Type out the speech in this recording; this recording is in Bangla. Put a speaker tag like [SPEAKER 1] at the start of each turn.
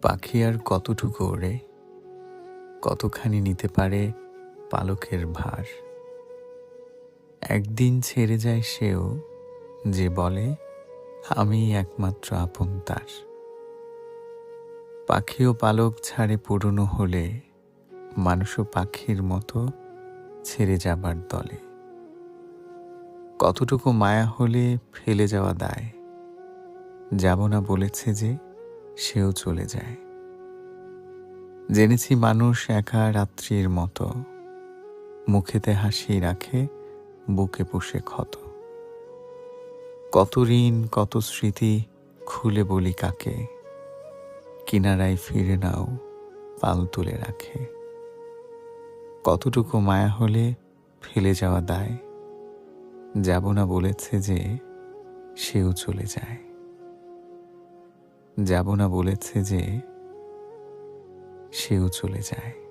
[SPEAKER 1] পাখি আর কতটুকু ওড়ে, কতখানি নিতে পারে পালকের ভার। একদিন ছেড়ে যায় সেও, যে বলে আমিই একমাত্র আপন তার। পাখিও পালক ছাড়ে পুরনো হলে, মানুষও পাখির মতো ছেড়ে যাবার দলে। কতটুকু মায়া হলে ফেলে যাওয়া দায়, যাব না বলেছে যে সেও চলে যায়। জেনেছি মানুষ একা রাত্রির মতো, মুখেতে হাসি রাখে, বুকে পুষে ক্ষত। কত ঋণ কত স্মৃতি খুলে বলি কাকে, কিনারায় ফিরে নাও পাল তুলে রাখে। কতটুকু মায়া হলে ফেলে যাওয়া দায়, যাব না বলেছে যে সেও চলে যায়। যাব না বলেছে যে সেও চলে যায়।